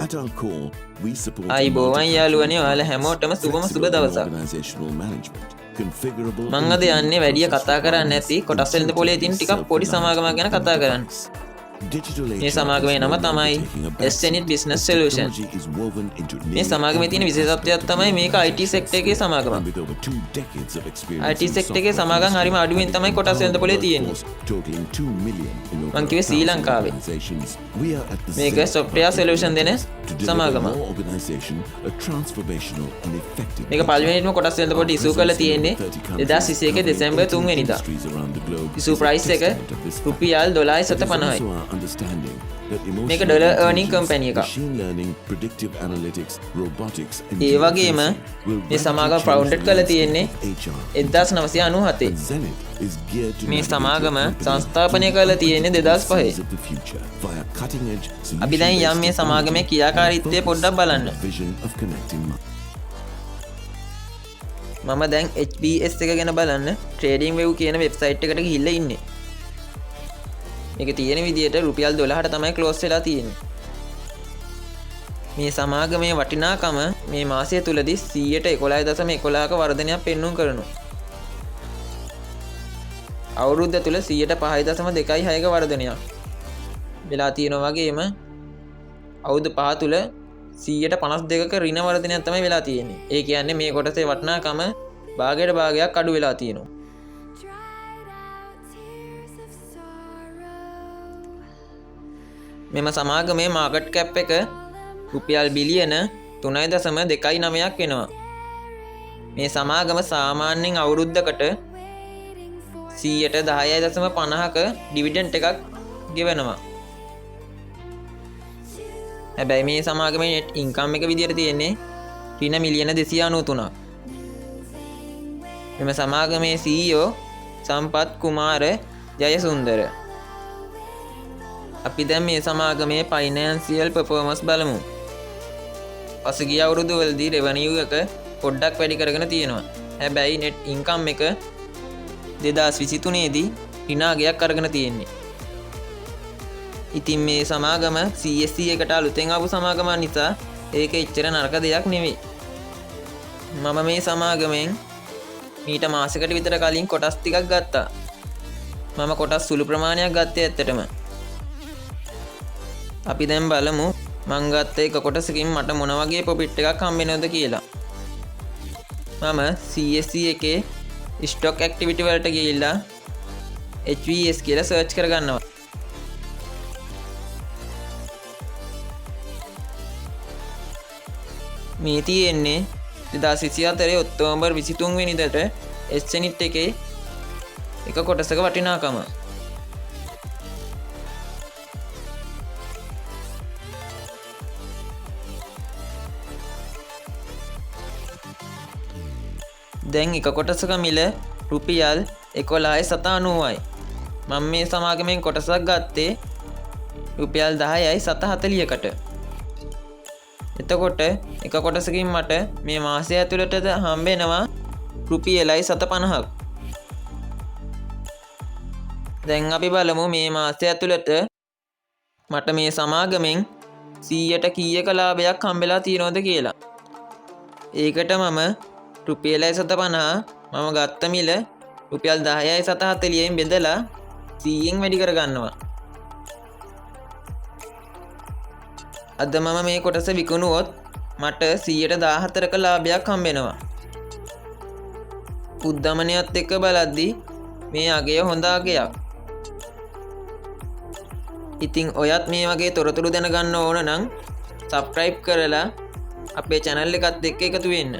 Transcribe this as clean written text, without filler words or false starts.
At our core, we support අයිබෝවන් යාළුවනේ ඔයාලා හැමෝටම සුබම සුබ දවසක්. organizational management, configurable මම අද යන්නේ වැඩිය කතා කරන්නේ නැති කොටස් වෙළඳ පොලේ තියෙන ටිකක් පොඩි සමාගමක් ගැන කතා කරන්න. මේ සමාගමේ නම තමයි Senid Business Solution. මේ සමාගමේ තියෙන විශේෂත්වයක් තමයි මේක IT sector එකේ සමාගමක්. IT sector එකේ සමාගම් හරිම අඩුවෙන් තමයි කොටස් වෙළඳ පොලේ තියෙන්නේ. මං කිව්වේ ශ්‍රී ලංකාවේ. මේක software solution දෙන සමාගමක්. මේක පළවෙනිම කොටස් වෙළඳ පොලට ඉෂු කරලා තියෙන්නේ 2021 දෙසැම්බර් 3 වෙනිදා. ඉෂු ප්‍රයිස් එක රුපියල් $750යි. මේක ඩොලර් earning company එකක්. ඒ වගේම මේ සමාගම ෆවුන්ඩඩ් කරලා තියෙන්නේ 1997. මේ සමාගම සංස්ථාපනය කරලා තියෙන්නේ 2005. අපි දැන් යම් මේ සමාගමේ ක්‍රියාකාරීත්වය පොඩ්ඩක් බලන්න. මම දැන් HBS එක ගැන බලන්න ට්‍රේඩින් වෙව් කියන වෙබ්සයිට් එකට ගිහිල්ලා ඉන්නේ. මේක තියෙන විදිහට රුපියල් 12ට තමයි ක්ලෝස් වෙලා තියෙන්නේ. මේ සමාගමේ වටිනාකම මේ මාසය තුලදී 111.11ක වර්ධනයක් පෙන්වුම් කරනවා. අවුරුද්ද තුල 5.26ක වර්ධනයක් වෙලා තියෙනවා වගේම අවුරුදු 5 තුල 152ක ඍණ වර්ධනයක් තමයි වෙලා තියෙන්නේ. ඒ කියන්නේ මේ කොටසේ වටිනාකම භාගයට භාගයක් අඩු වෙලා තියෙනවා. මෙම සමාගමේ මාකට් කැප් එක රුපියල් බිලියන 3.29ක් වෙනවා. මේ සමාගම සාමාන්‍යයෙන් අවුරුද්දකට 10.50ක ඩිවිඩන්ඩ් එකක් ගෙවනවා. හැබැයි මේ සමාගමේ net income එක විදියට තියෙන්නේ ඍණ මිලියන 293ක්. මෙම සමාගමේ CEO සම්පත් කුමාර ජයසුන්දර. අපි දැන් මේ සමාගමේ ෆයිනෑන්සියල් පර්ෆෝමන්ස් බලමු. පසුගිය අවුරුදු වලදී රෙවෙනියු එක පොඩ්ඩක් වැඩි කරගෙන තියෙනවා. හැබැයි net income එක 2023 දී ඍණාගයක් අරගෙන තියෙන්නේ. ඉතින් මේ සමාගම CSE එකට අලුතෙන් ආපු සමාගමක් නිසා ඒක එච්චර නරක දෙයක් නෙවෙයි. මම මේ සමාගමෙන් මීට මාසයකට විතර කලින් කොටස් ටිකක් ගත්තා. මම කොටස් සුළු ප්‍රමාණයක් ගත්තේ ඇත්තටම. අපි දැන් බලමු මං ගත්ත එක කොටසකින් මට මොන වගේ ප්‍රොෆිට් එකක් හම්බ වෙනවද කියලා. මම CSE එකේ ස්ටොක් ඇක්ටිවිටි වලට ගිහිල්ලා HVS කියලා සර්ච් කරගන්නවා. මේ තියෙන්නේ 2024 ඔක්තෝබර් 23 වෙනිදාට Senid එකේ එක කොටසක වටිනාකම. දැන් එක කොටසක මිල රුපියල් 11.90යි. මම මේ සමාගමෙන් කොටසක් ගත්තේ රුපියල් 10.40කට. එතකොට එක කොටසකින් මට මේ මාසය ඇතුළත හම්බ වෙනවා රුපියලයි 750ක්. දැන් අපි බලමු මේ මාසය ඇතුළත මට මේ සමාගමෙන් 100ට කීයක ලාභයක් හම්බෙලා තියෙනවද කියලා. ඒකට මම රුපියලයි 750 මම ගත්ත මිල රුපියල් 10.40න් බෙදලා 100න් වැඩි කරගන්නවා. අද මම මේ කොටස විකුණුවොත් මට 114ක ලාභයක් හම්බ වෙනවා. උද්දමනයත් එක්ක බලද්දී මේ අගය හොඳ අගයක්. ඉතින් ඔයත් මේ වගේ තොරතුරු දැනගන්න ඕන නම් subscribe කරලා අපේ channel එකත් එක්ක එකතු වෙන්න.